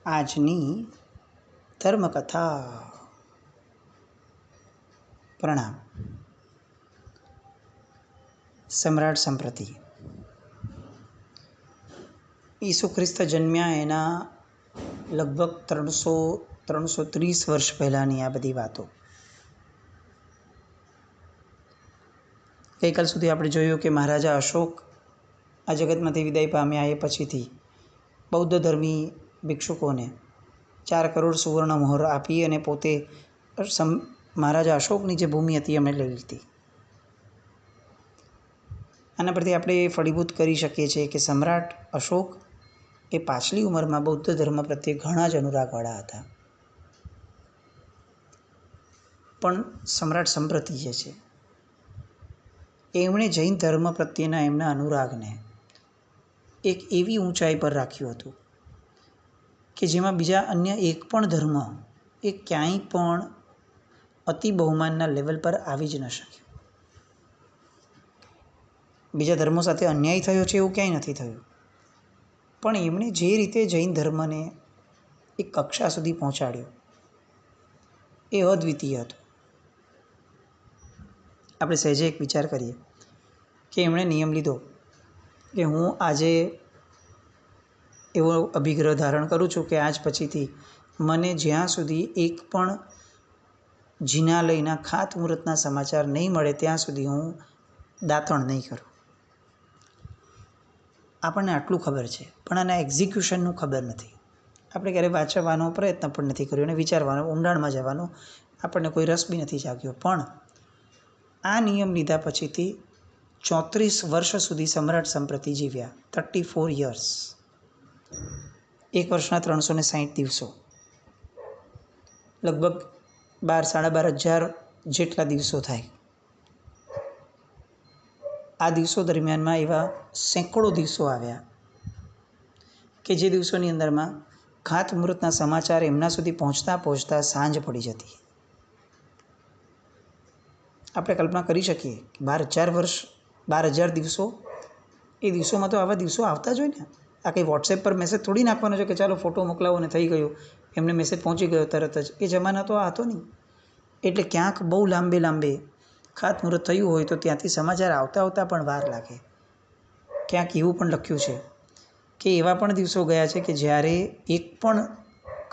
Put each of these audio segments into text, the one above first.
આજની ધર્મકથા. પ્રણામ. સમ્રાટ સંપ્રતિ. ઈસુ ખ્રિસ્ત જન્મ્યા એના લગભગ 330 વર્ષ પહેલાંની આ બધી વાતો. ગઈકાલ સુધી આપણે જોયું કે મહારાજા અશોક આ જગતમાંથી વિદાય પામ્યા એ પછીથી બૌદ્ધ ધર્મી ભિક્ષુકોને 4 કરોડ સુવર્ણ મોહર આપી અને પોતે મહારાજા અશોકની જે ભૂમિ હતી એમણે લઈ લીધી. આના પરથી આપણે ફળીભૂત કરી શકીએ છીએ કે સમ્રાટ અશોક એ પાછલી ઉંમરમાં બૌદ્ધ ધર્મ પ્રત્યે ઘણા જ અનુરાગવાળા હતા. પણ સમ્રાટ સંપ્રતિ જે છે એમણે જૈન ધર્મ પ્રત્યેના એમના અનુરાગને એક એવી ઊંચાઈ પર રાખ્યું હતું કે જેમાં બીજા અન્ય એક પણ ધર્મ એ ક્યાંય પણ અતિ બહુમાનના લેવલ પર આવી જ ન શક્યો. બીજા ધર્મો સાથે અન્યાય થયો છે એવું ક્યાંય નથી થયું, પણ એમણે જે રીતે જૈન ધર્મને એક કક્ષા સુધી પહોંચાડ્યો એ અદ્વિતીય હતું. આપણે સહેજે એક વિચાર કરીએ કે એમણે નિયમ લીધો કે હું આજે એવો અભિગ્રહ ધારણ કરું છું કે આજ પછીથી મને જ્યાં સુધી એક પણ જિનાલયના ખાતમુહૂર્તના સમાચાર નહીં મળે ત્યાં સુધી હું દાતણ નહીં કરું. આપણને આટલું ખબર છે, પણ આના એક્ઝિક્યુશનનું ખબર નથી. આપણે ક્યારેય વાંચવાનો પ્રયત્ન પણ નથી કર્યો અને વિચારવાનો, ઊંડાણમાં જવાનો આપણને કોઈ રસ બી નથી જાગ્યો. પણ આ નિયમ લીધા પછીથી 34 વર્ષ સુધી સમ્રાટ સંપ્રતિ જીવ્યા. 34 યર્સ. એક વર્ષના 360 દિવસો, લગભગ 12,000 જેટલા દિવસો થાય. આ દિવસો દરમિયાનમાં એવા સેંકડો દિવસો આવ્યા કે જે દિવસોની અંદરમાં ખાતમુહૂર્તના સમાચાર એમના સુધી પહોંચતા પહોંચતા સાંજ પડી જતી. આપણે કલ્પના કરી શકીએ કે 12,000 દિવસો, એ દિવસોમાં તો આવા દિવસો આવતા જ હોય ને. આ કંઈ વોટ્સએપ પર મેસેજ થોડી નાખવાનો છે કે ચાલો ફોટો મોકલાવો ને થઈ ગયું, એમને મેસેજ પહોંચી ગયો તરત જ. એ જમાના તો આ હતો નહીં. એટલે ક્યાંક બહુ લાંબે ખાતમુહૂર્ત થયું હોય તો ત્યાંથી સમાચાર આવતા પણ વાર લાગે. ક્યાંક એવું પણ લખ્યું છે કે એવા પણ દિવસો ગયા છે કે જ્યારે એક પણ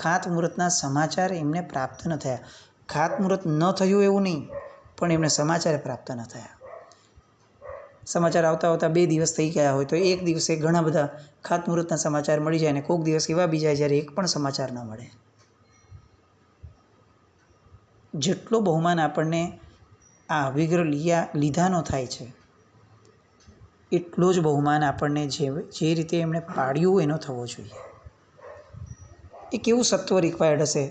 ખાતમુહૂર્તના સમાચાર એમને પ્રાપ્ત ન થયા. ખાતમુહૂર્ત ન થયું એવું નહીં, પણ એમને સમાચાર પ્રાપ્ત ન થયા. સમાચાર આવતા 2 દિવસ થઈ ગયા હોય તો એક દિવસે ઘણા બધા ખાતમુહૂર્તના સમાચાર મળી જાય, અને કોઈક દિવસ એવા બી જાય જ્યારે એક પણ સમાચાર ન મળે. જેટલો બહુમાન આપણને આ અભિગ્રહ લીધાનો થાય છે, એટલો જ બહુમાન આપણને જે રીતે એમણે પાડ્યું એનો થવો જોઈએ. એ કેવું સત્વ રિક્વાયર્ડ હશે.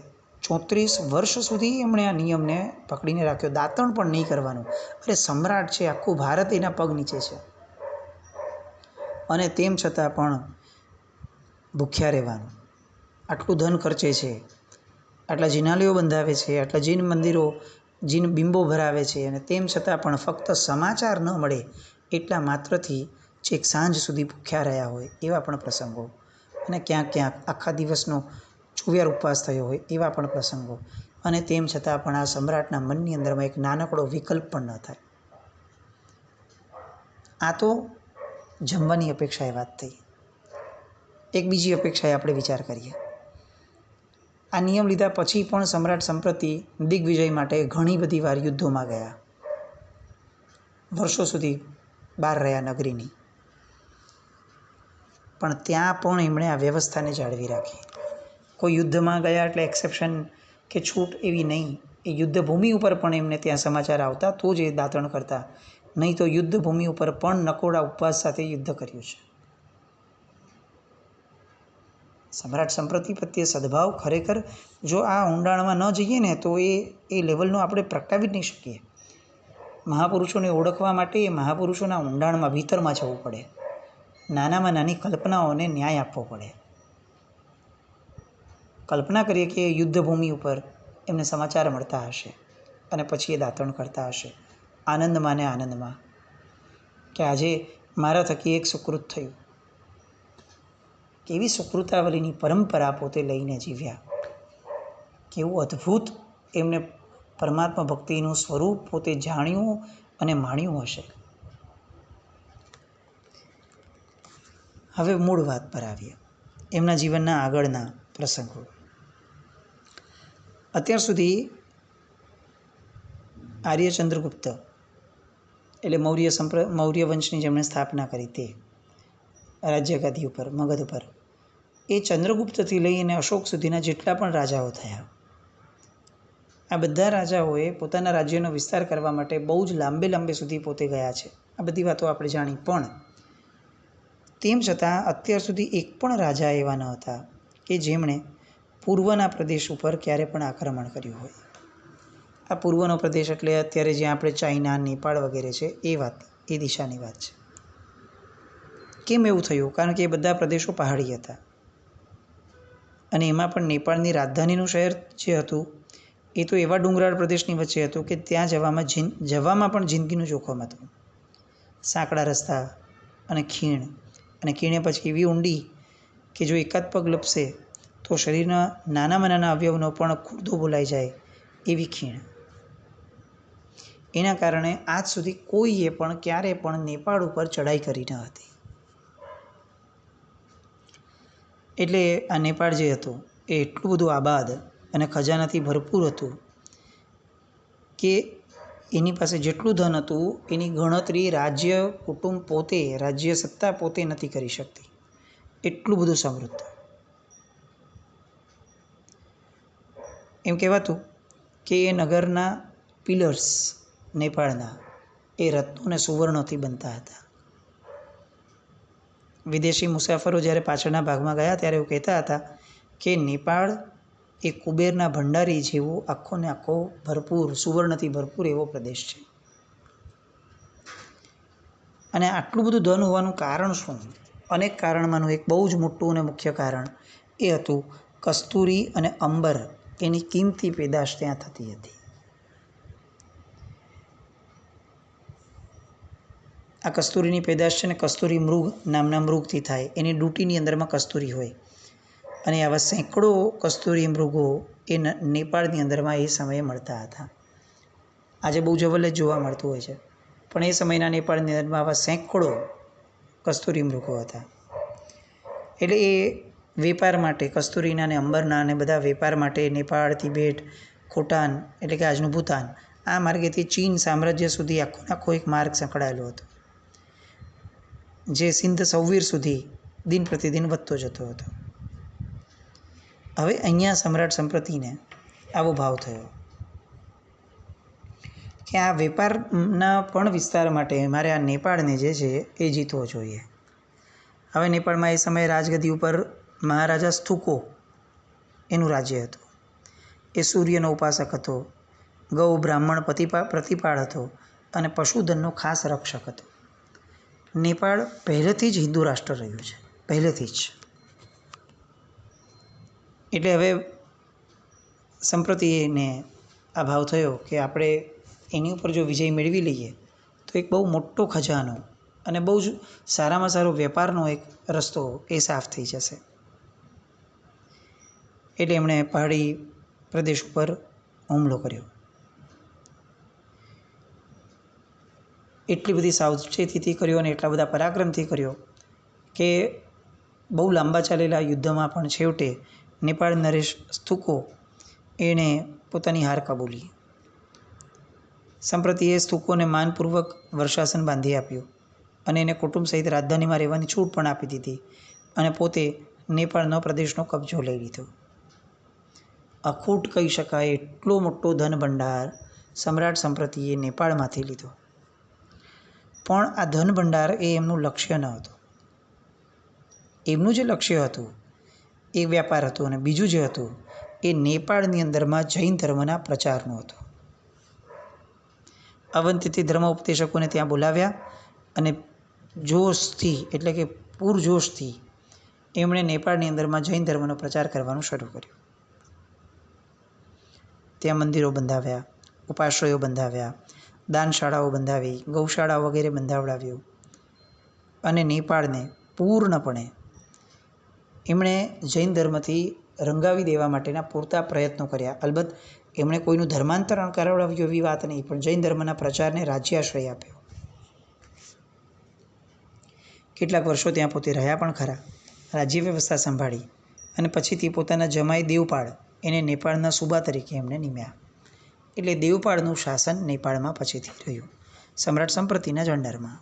34 વર્ષ સુધી એમણે આ નિયમને પકડીને રાખ્યો. દાતણ પણ નહીં કરવાનું. અરે સમ્રાટ છે, આખું ભારત એના પગ નીચે છે, અને તેમ છતાં પણ ભૂખ્યા રહેવાનું. આટલું ધન ખર્ચે છે, આટલા જિનાલયો બંધાવે છે, આટલા જૈન મંદિરો, જૈન બિંબો ભરાવે છે, અને તેમ છતાં પણ ફક્ત સમાચાર ન મળે એટલા માત્રથી છેક સાંજ સુધી ભૂખ્યા રહ્યા હોય એવા પણ પ્રસંગો, અને ક્યાંક આખા દિવસનો ચોવિયાર ઉપવાસ થયો હોય એવા પણ પ્રસંગો. અને તેમ છતાં પણ આ સમ્રાટના મનની અંદરમાં એક નાનકડો વિકલ્પ પણ ન થાય. આ તો જમવાની અપેક્ષાએ વાત થઈ. એક બીજી અપેક્ષાએ આપણે વિચાર કરીએ. આ નિયમ લીધા પછી પણ સમ્રાટ સંપ્રતિ દિગ્વિજય માટે ઘણી બધી વાર યુદ્ધોમાં ગયા. વર્ષો સુધી બહાર રહ્યા નગરીની, પણ ત્યાં પણ એમણે આ વ્યવસ્થાને જાળવી રાખી. કોઈ યુદ્ધમાં ગયા એટલે એક્સેપ્શન કે છૂટ એવી નહીં. એ યુદ્ધભૂમિ ઉપર પણ એમને ત્યાં સમાચાર આવતા તો જ એ દાતણ કરતા, નહીં તો યુદ્ધભૂમિ ઉપર પણ નકોડા ઉપવાસ સાથે યુદ્ધ કર્યું છે. સમ્રાટ સંપ્રતિ પ્રત્યે સદભાવ ખરેખર જો આ ઊંડાણમાં ન જઈએ ને તો એ લેવલનો આપણે પ્રગટાવી જ નહીં શકીએ. મહાપુરુષોને ઓળખવા માટે એ મહાપુરુષોના ઊંડાણમાં ભીતરમાં જવું પડે. નાનામાં નાની કલ્પનાઓને ન્યાય આપવો પડે. કલ્પના કરીએ કે યુદ્ધભૂમિ ઉપર એમને સમાચાર મળતા હશે અને પછી એ દાતણ કરતા હશે આનંદમાં ને આનંદમાં કે આજે મારા થકી એક સુકૃત થયું. કેવી સુકૃતાવલીની પરંપરા પોતે લઈને જીવ્યા, કેવું અદ્ભુત એમને પરમાત્મા ભક્તિનું સ્વરૂપ પોતે જાણ્યું અને માણ્યું હશે. હવે મૂળ વાત પર આવીએ, એમના જીવનના આગળના પ્રસંગો. અત્યાર સુધી આર્ય ચંદ્રગુપ્ત એટલે મૌર્ય વંશની જેમણે સ્થાપના કરી તે રાજ્યગાદી ઉપર, મગધ ઉપર, એ ચંદ્રગુપ્તથી લઈને અશોક સુધીના જેટલા પણ રાજાઓ થયા, આ બધા રાજાઓએ પોતાના રાજ્યનો વિસ્તાર કરવા માટે બહુ જ લાંબે સુધી પોતે ગયા છે. આ બધી વાતો આપણે જાણી, પણ તેમ છતાં અત્યાર સુધી એક પણ રાજા એવા ન હતા કે જેમણે પૂર્વના પ્રદેશ ઉપર ક્યારે પણ આક્રમણ કર્યું હોય. આ પૂર્વનો પ્રદેશ એટલે અત્યારે જ્યાં આપણે ચાઇના, નેપાળ વગેરે છે એ વાત, એ દિશાની વાત છે. કેમ એવું થયું? કારણ કે એ બધા પ્રદેશો પહાડી હતા અને એમાં પણ નેપાળની રાજધાનીનું શહેર જે હતું એ તો એવા ડુંગરાળ પ્રદેશની વચ્ચે હતું કે ત્યાં જવામાં પણ જિંદગીનું જોખમ હતું. સાંકડા રસ્તા અને ખીણ, અને ખીણે પછી એવી ઊંડી કે જો એકાદ પગ લપસે તો શરીરના નાનામાં નાના અવયવનો પણ ખુરદો બોલાઈ જાય એવી ખીણ. એના કારણે આજ સુધી કોઈએ પણ ક્યારે પણ નેપાળ ઉપર ચડાઈ કરી ન હતી. એટલે આ નેપાળ જે હતું એ એટલું બધું આબાદ અને ખજાનાથી ભરપૂર હતું કે એની પાસે જેટલું ધન હતું એની ગણતરી રાજ્ય કુટુંબ પોતે, રાજ્ય સત્તા પોતે નથી કરી શકતી, એટલું બધું સમૃદ્ધ. એમ કહેવાતું કે એ નગરના પિલર્સ નેપાળના એ રત્નો અને સુવર્ણોથી બનતા હતા. વિદેશી મુસાફરો જ્યારે પાછળના ભાગમાં ગયા ત્યારે એવું કહેતા હતા કે નેપાળ એ કુબેરના ભંડારી જેવો આખો ને આખો ભરપૂર, સુવર્ણથી ભરપૂર એવો પ્રદેશ છે. અને આટલું બધું ધન હોવાનું કારણ શું? અનેક કારણમાંનું એક બહુ જ મોટું અને મુખ્ય કારણ એ હતું કસ્તુરી અને અંબર એની કિંમતી પેદાશ ત્યાં થતી હતી. આ કસ્તુરીની પેદાશ છે ને કસ્તુરી મૃગ નામના મૃગથી થાય. એની ડૂટીની અંદરમાં કસ્તુરી હોય અને આવા સેંકડો કસ્તુરી મૃગો એ નેપાળની અંદરમાં એ સમયે મળતા હતા. આજે બહુ જવલ્લે જ જોવા મળતું હોય છે, પણ એ સમયના નેપાળની અંદરમાં આવા સેંકડો કસ્તુરી મૃગો હતા. એટલે એ વેપાર માટે, કસ્તુરીના અને અંબરના અને બધા વેપાર માટે નેપાળ, તિબેટ, ખોટાન એટલે કે આજનું ભૂતાન, આ માર્ગેથી ચીન સામ્રાજ્ય સુધી આખો એક માર્ગ સંકળાયેલો હતો, જે સિંધ સૌવીર સુધી દિન પ્રતિદિન વધતો જતો હતો. હવે અહીંયા સમ્રાટ સંપ્રતિને આવો ભાવ થયો કે આ વેપારના પણ વિસ્તાર માટે મારે આ નેપાળને જે છે એ જીતવો જોઈએ. હવે નેપાળમાં એ સમયે રાજગદ્દી ઉપર મહારાજા સ્થુકો એનું રાજ્ય હતું. એ સૂર્યનો ઉપાસક હતો, ગૌ બ્રાહ્મણ પ્રતિપાળ હતો અને પશુધનનો ખાસ રક્ષક હતો. નેપાળ પહેલેથી જ હિન્દુ રાષ્ટ્ર રહ્યું છે, પહેલેથી જ. એટલે હવે સંપ્રતિને આ ભાવ થયો કે આપણે એની ઉપર જો વિજય મેળવી લઈએ તો એક બહુ મોટો ખજાનો અને બહુ જ સારામાં સારો વેપારનો એક રસ્તો એ સાફ થઈ જશે. એટલે એમણે પહાડી પ્રદેશ ઉપર હુમલો કર્યો. એટલી બધી સાવચેતીથી કર્યો અને એટલા બધા પરાક્રમથી કર્યો કે બહુ લાંબા ચાલેલા યુદ્ધમાં પણ છેવટે નેપાળ નરેશ સ્થુકો એણે પોતાની હાર કબૂલી. સંપ્રતિએ સ્થુકોને માનપૂર્વક વર્ષાસન બાંધી આપ્યું અને એને કુટુંબ સહિત રાજધાનીમાં રહેવાની છૂટ પણ આપી દીધી અને પોતે નેપાળનો પ્રદેશનો કબજો લઈ લીધો. અખૂટ કહી શકાય એટલો મોટો ધન ભંડાર સમ્રાટ સંપ્રતિએ નેપાળમાંથી લીધો. પણ આ ધન ભંડાર એ એમનું લક્ષ્ય ન હતું. એમનું જે લક્ષ્ય હતું એ વ્યાપાર હતું અને બીજું જે હતું એ નેપાળની અંદરમાં જૈન ધર્મના પ્રચારનું હતું. અવંતીથી ધર્મ ઉપદેશકોને ત્યાં બોલાવ્યા અને જોશથી એટલે કે પૂરજોશથી એમણે નેપાળની અંદરમાં જૈન ધર્મનો પ્રચાર કરવાનું શરૂ કર્યું. ત્યાં મંદિરો બંધાવ્યા, ઉપાશ્રયો બંધાવ્યા, દાનશાળાઓ બંધાવી, ગૌશાળાઓ વગેરે બંધાવડાવ્યું અને નેપાળને પૂર્ણપણે એમણે જૈન ધર્મથી રંગાવી દેવા માટેના પૂરતા પ્રયત્નો કર્યા. અલબત્ત એમણે કોઈનું ધર્માંતરણ કરાવડાવ્યું એવી વાત નહીં, પણ જૈન ધર્મના પ્રચારને રાજ્યાશ્રય આપ્યો. કેટલાક વર્ષો ત્યાં પોતે રહ્યા પણ ખરા, રાજ્ય વ્યવસ્થા સંભાળી, અને પછીથી પોતાના જમાઈ દેવપાળ એને નેપાળના સુબા તરીકે એમણે નિમ્યા. એટલે દેવપાળનું શાસન નેપાળમાં પછીથી રહ્યું, સમ્રાટ સંપ્રતિના જ અંડરમાં.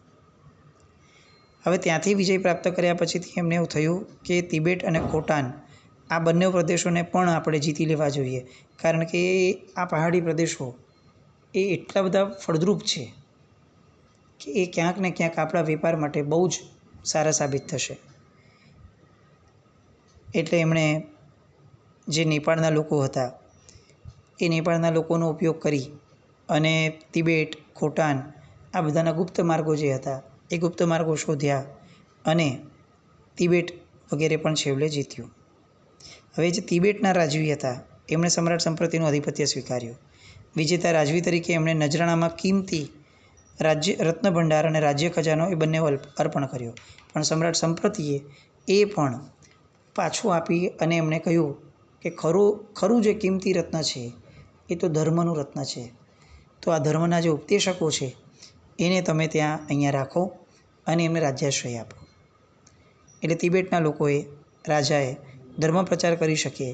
હવે ત્યાંથી વિજય પ્રાપ્ત કર્યા પછીથી એમને એવું થયું કે તિબેટ અને ખોટાન આ બંને પ્રદેશોને પણ આપણે જીતી લેવા જોઈએ, કારણ કે આ પહાડી પ્રદેશો એ એટલા બધા ફળદ્રુપ છે કે એ ક્યાંક ને ક્યાંક આપણા વેપાર માટે બહુ જ સારા સાબિત થશે. એટલે એમણે જે નેપાળના લોકો હતા એ નેપાળના લોકોનો ઉપયોગ કરી અને તિબેટ, ખોટાન આ બધાના ગુપ્ત માર્ગો જે હતા એ ગુપ્ત માર્ગો શોધ્યા અને તિબેટ વગેરે પણ છેવટે જીત્યું. હવે જે તિબેટના રાજવી હતા એમણે સમ્રાટ સંપ્રતિનું આધિપત્ય સ્વીકાર્યું. વિજેતા રાજવી તરીકે એમણે નજરાણામાં કિંમતી રાજ્ય રત્નભંડાર અને રાજ્ય ખજાનો એ બંને અર્પણ કર્યો, પણ સમ્રાટ સંપ્રતિએ એ પણ પાછું આપી અને એમણે કહ્યું કે ખરું જે કિંમતી રત્ન છે એ તો ધર્મનું રત્ન છે, તો આ ધર્મના જે ઉપદેશકો છે એને તમે ત્યાં અહીંયા રાખો અને એમને રાજ્યાશ્રય આપો. એટલે તિબેટના લોકોએ, રાજાએ ધર્મ પ્રચાર કરી શકે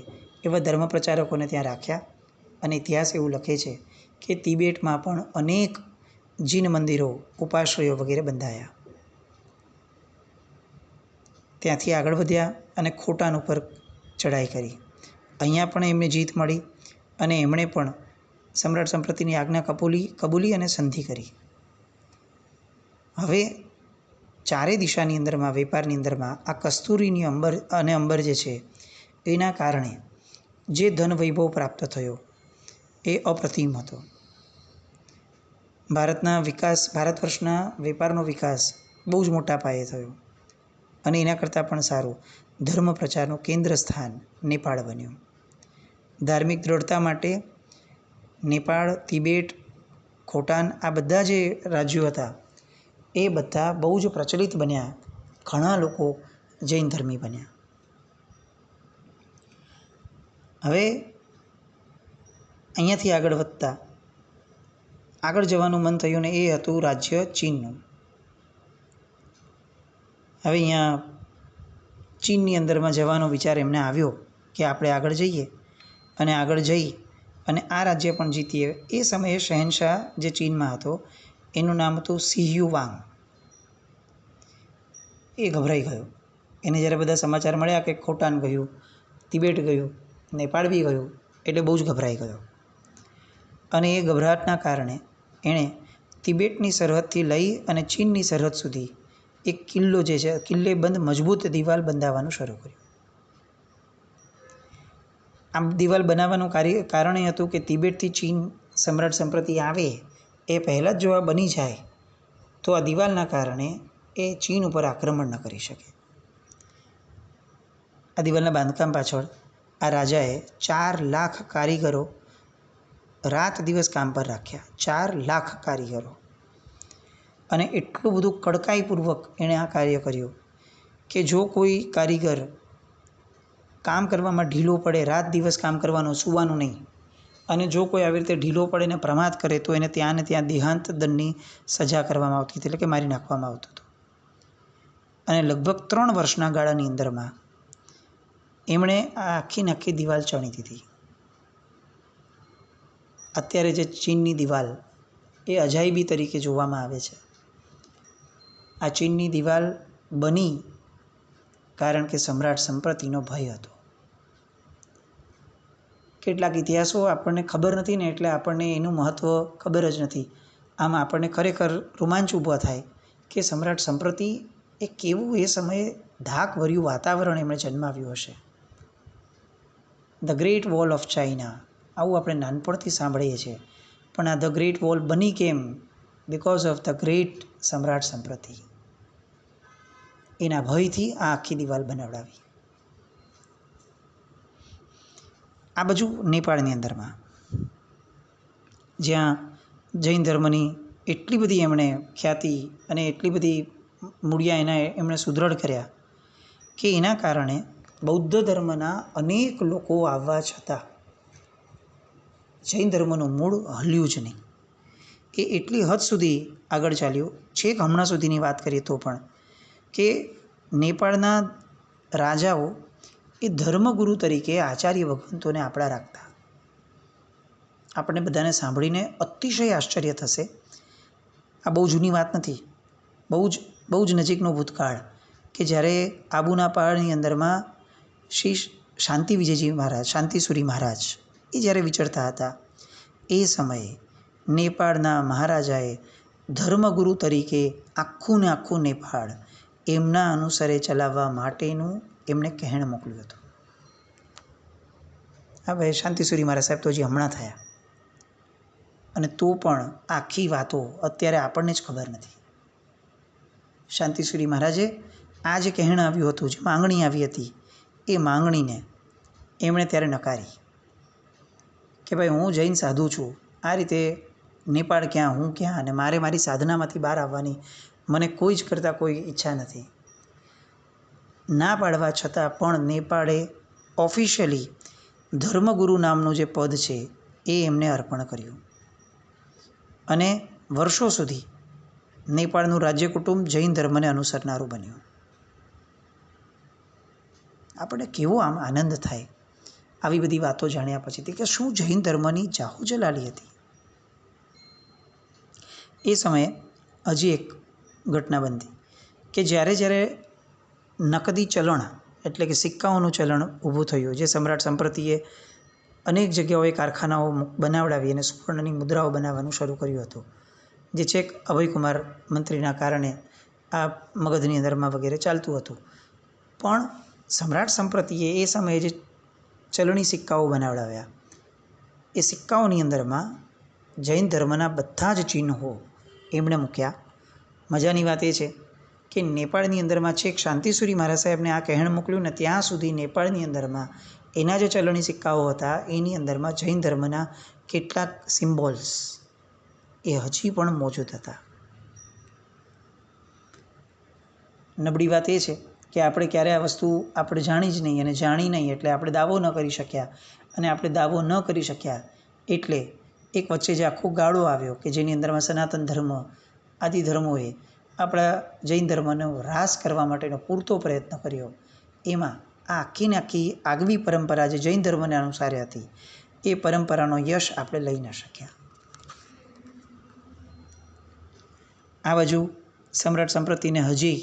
એવા ધર્મ પ્રચારકોને ત્યાં રાખ્યા, અને ઇતિહાસ એવું લખે છે કે તિબેટમાં પણ અનેક જીન મંદિરો, ઉપાશ્રયો વગેરે બંધાયા. ત્યાંથી આગળ વધ્યા અને ખોટાન ઉપર ચઢાઈ કરી. અહીંયા પણ એમને જીત મળી અને એમણે પણ સમ્રાટ સંપ્રતિની આજ્ઞા કબૂલી અને સંધિ કરી. હવે ચારે દિશાની અંદરમાં, વેપારની અંદરમાં આ કસ્તુરીની અંબર જે છે એના કારણે જે ધન વૈભવ પ્રાપ્ત થયો એ અપ્રતિમ હતો. ભારત વર્ષના વેપારનો વિકાસ બહુ જ મોટા પાયે થયો, અને એના કરતાં પણ સારું ધર્મ પ્રચારનું કેન્દ્ર સ્થાન નેપાળ બન્યું. ધાર્મિક દ્રઢતા માટે નેપાળ, તિબેટ, ખોટાન આ બધા જે રાજ્યો હતા એ બધા બહુ જ પ્રચલિત બન્યા. ઘણા લોકો જૈન ધર્મી બન્યા. હવે અહીંયાથી આગળ જવાનું મન થયું ને એ હતું રાજ્ય ચીનનું. હવે અહીંયા ચીનની અંદરમાં જવાનો વિચાર એમને આવ્યો કે આપણે આગળ જઈએ અને આગળ જઈ અને આ રાજ્ય પણ જીતીએ. એ સમયે શહેનશાહ જે ચીનમાં હતો એનું નામ હતું શિહ્યુવાંગ. એ ગભરાઈ ગયો. એને જ્યારે બધા સમાચાર મળ્યા કે ખોટાન ગયું, તિબેટ ગયું, નેપાળ બી ગયું, એટલે બહુ જ ગભરાઈ ગયો. અને એ ગભરાટના કારણે એણે તિબેટની સરહદથી લઈ અને ચીનની સરહદ સુધી એક કિલ્લો જે છે, કિલ્લેબંધ મજબૂત દિવાલ બંધાવવાનું શરૂ કર્યું. આ દિવાલ બનાવવાનું કારણ એ હતું કે તિબેટથી ચીન સમ્રાટ સંપ્રતિ આવે એ પહેલાં જ જો આ બની જાય તો આ દિવાલના કારણે એ ચીન ઉપર આક્રમણ ન કરી શકે. આ દિવાલના બાંધકામ પાછળ આ રાજાએ 4 લાખ કારીગરો રાત દિવસ કામ પર રાખ્યા. 4 લાખ કારીગરો. અને એટલું બધું કડકાઈપૂર્વક એણે આ કાર્ય કર્યું કે જો કોઈ કારીગર કામ કરવામાં ઢીલો પડે, રાત દિવસ કામ કરવાનું, સૂવાનું નહીં, અને જો કોઈ આવી રીતે ઢીલો પડે ને પ્રમાદ કરે તો એને ત્યાં ને ત્યાં દેહાંત દંડની સજા કરવામાં આવતી હતી, એટલે કે મારી નાખવામાં આવતું હતું. અને લગભગ 3 વર્ષના ગાળાની અંદરમાં એમણે આ આખી દિવાલ ચણી દીધી. અત્યારે જે ચીનની દિવાલ એ અજાયબી તરીકે જોવામાં આવે છે. આ ચીનની દિવાલ બની કારણ કે સમ્રાટ સંપ્રતિનો ભય હતો. કેટલાક ઇતિહાસો આપણને ખબર નથી ને એટલે આપણને એનું મહત્ત્વ ખબર જ નથી. આમ આપણને ખરેખર રોમાંચ ઊભો થાય કે સમ્રાટ સંપ્રતિ એ કેવું એ સમયે ધાકભર્યું વાતાવરણ એમણે જન્માવ્યું હશે. The great wall of China, આવું આપણે નાનપણથી સાંભળીએ છીએ, પણ આ ધ ગ્રેટ વોલ બની કેમ? બિકોઝ ઓફ ધ ગ્રેટ સમ્રાટ સંપ્રતિ. એના ભયથી આ આખી દિવાલ બનાવડાવી. આ બાજુ નેપાળની અંદરમાં જ્યાં જૈન ધર્મની એટલી બધી એમણે ખ્યાતિ અને એટલી બધી મૂળિયા એમણે સુદૃઢ કર્યા કે એના કારણે બૌદ્ધ ધર્મના અનેક લોકો આવવા છતાં જૈન ધર્મનું મૂળ હલ્યું જ નહીં. એ એટલી હદ સુધી આગળ ચાલ્યું, છેક હમણાં સુધીની વાત કરીએ તો પણ, કે નેપાળના રાજાઓ એ ધર્મગુરુ તરીકે આચાર્ય ભગવંતોને આપણા રાખતા. આપણને બધાને સાંભળીને અતિશય આશ્ચર્ય થશે. આ બહુ જૂની વાત નથી, બહુ જ નજીકનો ભૂતકાળ, કે જ્યારે આબુના પહાડની અંદરમાં શ્રી શાંતિ વિજયજી મહારાજ, શાંતિસુરી મહારાજ એ જ્યારે વિચરતા હતા, એ સમયે નેપાળના મહારાજાએ ધર્મગુરુ તરીકે આખું ને આખું નેપાળ એમના અનુસારે ચલાવવા માટેનું એમણે કહેણ મોકલ્યું હતું. હવે શાંતિસુરી મહારાજ સાહેબ તો હજી હમણાં થયા, અને તો પણ આખી વાતો અત્યારે આપણને જ ખબર નથી. શાંતિસુરી મહારાજે આ જે કહેણ આવ્યું હતું, જે માંગણી આવી હતી, એ માંગણીને એમણે ત્યારે નકારી કે ભાઈ હું જૈન સાધુ છું, આ રીતે નેપાળ ક્યાં, હું ક્યાં, અને મારે મારી સાધનામાંથી બહાર આવવાની મને કોઈ જ કરતાં કોઈ ઈચ્છા નથી. ના પાડવા છતાં પણ નેપાળે ઓફિશિયલી ધર્મગુરુ નામનું જે પદ છે એ એમને અર્પણ કર્યું, અને વર્ષો સુધી નેપાળનું રાજ્ય કુટુંબ જૈન ધર્મને અનુસરનારું બન્યું. આપણને કેવો આમ આનંદ થાય આવી બધી વાતો જાણ્યા પછીથી, કે શું જૈન ધર્મની જાહુ જલાલી હતી. એ સમયે હજી એક ઘટના બનતી કે જ્યારે નકદી ચલણ એટલે કે સિક્કાઓનું ચલણ ઊભું થયું, જે સમ્રાટ સંપ્રતિએ અનેક જગ્યાઓએ કારખાનાઓ બનાવડાવી અને સુવર્ણની મુદ્રાઓ બનાવવાનું શરૂ કર્યું હતું, જે છેક અભયકુમાર મંત્રીના કારણે આ મગધની અંદરમાં વગેરે ચાલતું હતું. પણ સમ્રાટ સંપ્રતિએ એ સમયે જે ચલણી સિક્કાઓ બનાવડાવ્યા, એ સિક્કાઓની અંદરમાં જૈન ધર્મના બધા જ ચિહ્નો એમણે મૂક્યા. મજાની વાત એ છે કે નેપાળની અંદરમાં છેક શાંતિસુરી મહારાજ સાહેબને આ કહેણ મોકલ્યું ને ત્યાં સુધી નેપાળની અંદરમાં એના જે ચલણી સિક્કાઓ હતા એની અંદરમાં જૈન ધર્મના કેટલાક સિમ્બોલ્સ એ હજી પણ મોજૂદ હતા. નબળી વાત એ છે કે આપણે ક્યારે આ વસ્તુ આપણે જાણી જ નહીં, અને જાણી નહીં એટલે આપણે દાવો ન કરી શક્યા, અને આપણે દાવો ન કરી શક્યા એટલે એક વચ્ચે જે આખો ગાળો આવ્યો કે જેની અંદરમાં સનાતન ધર્મ આદિ ધર્મોએ આપણા જૈન ધર્મનો હ્રાસ કરવા માટેનો પૂરતો પ્રયત્ન કર્યો. એમાં આ આખી ને આખી આગવી પરંપરા જે જૈન ધર્મને અનુસારે હતી, એ પરંપરાનો યશ આપણે લઈ ન શક્યા. આ બાજુ સમ્રાટ સંપ્રતિને હજી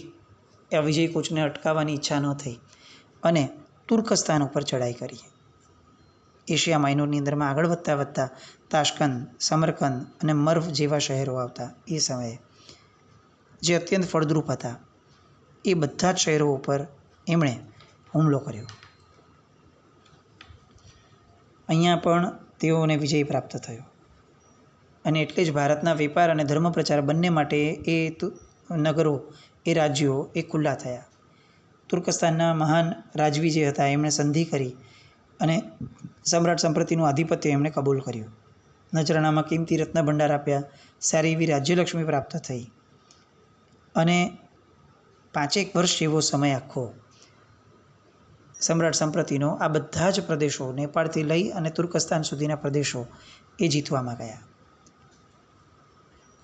આ વિજયકૂચને અટકાવવાની ઈચ્છા ન થઈ અને તુર્કસ્તાન ઉપર ચડાઈ કરી. એશિયા માઇનોરની અંદરમાં આગળ વધતા તાશ્કંદ, સમરકંદ અને મર્વ જેવા શહેરો આવતા એ સમયે જે અત્યંત ફળદ્રુપ હતા, એ બધા જ શહેરો ઉપર એમણે હુમલો કર્યો. અહીંયા પણ તેઓને વિજય પ્રાપ્ત થયો, અને એટલે જ ભારતના વેપાર અને ધર્મ પ્રચાર બંને માટે એ નગરો, એ રાજ્યો એ ખુલ્લા થયા. તુર્કસ્તાનના મહાન રાજવી જે હતા એમણે સંધિ કરી અને સમ્રાટ સંપ્રતિનું આધિપત્ય એમણે કબૂલ કર્યું. નજરાણામાં કિંમતી રત્ન ભંડાર આપ્યા, સારી એવી રાજ્યલક્ષ્મી પ્રાપ્ત થઈ, અને 5 વર્ષ જેવો સમય આખો સમ્રાટ સંપ્રતિનો આ બધા જ પ્રદેશો, નેપાળથી લઈ અને તુર્કસ્તાન સુધીના પ્રદેશો એ જીતવામાં ગયા.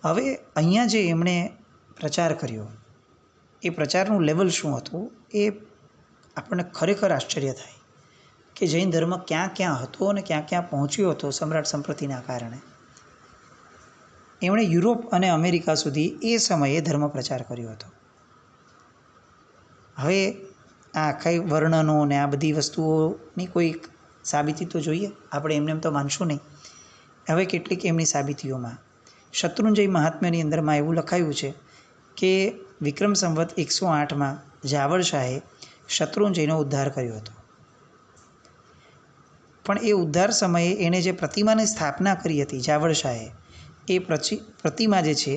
હવે અહીંયા જે એમણે પ્રચાર કર્યો, એ પ્રચારનું લેવલ શું હતું એ આપણને ખરેખર આશ્ચર્ય થાય કે જૈન ધર્મ ક્યાં ક્યાં હતો અને ક્યાં ક્યાં પહોંચ્યો હતો સમ્રાટ સંપ્રતિના કારણે. એમણે યુરોપ અને અમેરિકા સુધી એ સમયે ધર્મ પ્રચાર કર્યો હતો. હવે આ આખા વર્ણનો ને આ બધી વસ્તુઓની કોઈ સાબિતી તો જોઈએ, આપણે એમને એમ તો માનશું નહીં. હવે કેટલીક એમની સાબિતીઓમાં શત્રુંજય મહાત્મ્યની અંદરમાં એવું લખાયું છે કે વિક્રમ સંવત 108માં જાવળ શાહે શત્રુંજયનો ઉદ્ધાર કર્યો હતો. પણ એ ઉદ્ધાર સમયે એણે જે પ્રતિમાની સ્થાપના કરી હતી જાવળ શાહે, એ પ્રતિમા જે છે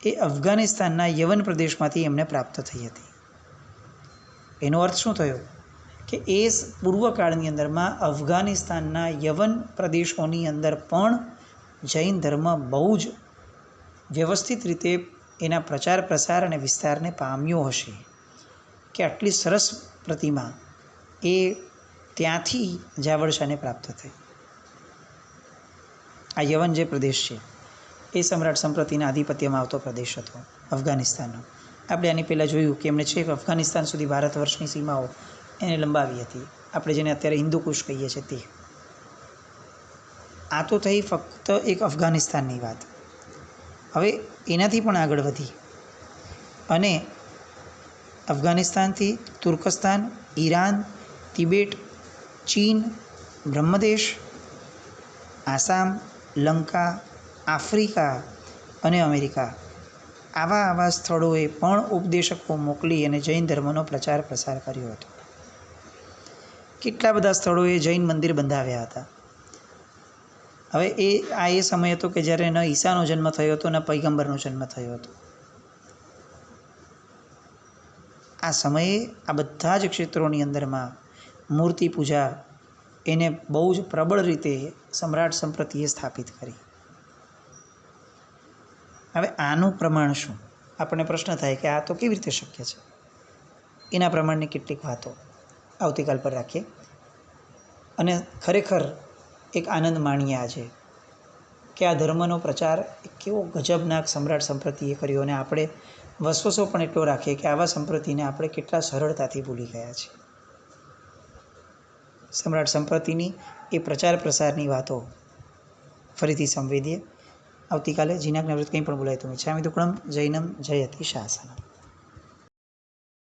એ અફઘાનિસ્તાનના યવન પ્રદેશમાંથી એમને પ્રાપ્ત થઈ હતી. એનો અર્થ શું થયો કે એ પૂર્વકાળની અંદરમાં અફઘાનિસ્તાનના યવન પ્રદેશોની અંદર પણ જૈન ધર્મ બહુ જ વ્યવસ્થિત રીતે એના પ્રચાર પ્રસાર અને વિસ્તારને પામ્યો હશે, કે આટલી સરસ પ્રતિમા એ ત્યાંથી જાવળ શાહને પ્રાપ્ત થઈ. આ યવન જે પ્રદેશ છે એ સમ્રાટ સંપ્રતિના આધિપત્યમાં આવતો પ્રદેશ હતો અફઘાનિસ્તાનનો. આપણે આની પહેલાં જોયું કે એમણે છેક અફઘાનિસ્તાન સુધી ભારત વર્ષની સીમાઓ એને લંબાવી હતી, આપણે જેને અત્યારે હિન્દુકુશ કહીએ છીએ તે. આ તો થઈ ફક્ત એક અફઘાનિસ્તાનની વાત. હવે એનાથી પણ આગળ વધી અને અફઘાનિસ્તાનથી તુર્કસ્તાન, ઈરાન, તિબેટ, ચીન, બ્રહ્મદેશ, આસામ, લંકા, આફ્રિકા અને અમેરિકા આવા સ્થળોએ પણ ઉપદેશકો મોકલી અને જૈન ધર્મનો પ્રચાર પ્રસાર કર્યો હતો. કેટલા બધા સ્થળોએ જૈન મંદિર બંધાવ્યા હતા. હવે એ સમય હતો કે જ્યારે ન ઈસાનો જન્મ થયો હતો, ન પૈગંબરનો જન્મ થયો હતો. આ સમયે આ બધા જ ક્ષેત્રોની અંદરમાં મૂર્તિ પૂજા એને બહુ જ પ્રબળ રીતે સમ્રાટ સંપ્રતિએ સ્થાપિત કરી. હવે આનું પ્રમાણ શું? આપણને પ્રશ્ન થાય કે આ તો કેવી રીતે શક્ય છે? એના પ્રમાણની કેટલીક વાતો આવતીકાલ પર રાખીએ અને ખરેખર એક આનંદ માણીએ આજે કે આ ધર્મનો પ્રચાર કેવો ગજબનાક સમ્રાટ સંપ્રતિએ કર્યો અને આપણે વસવસો પણ એટલો રાખીએ કે આવા સંપ્રતિને આપણે કેટલા સરળતાથી ભૂલી ગયા છીએ. સમ્રાટ સંપ્રતિની એ પ્રચાર પ્રસારની વાતો ફરીથી સંવેદીએ આવતીકાલે. જીનાક નવૃત્ત કંઈ પણ બોલાય તો મિચ્છામિ દુક્કડમ. જૈનમ જયતિ શાસનમ.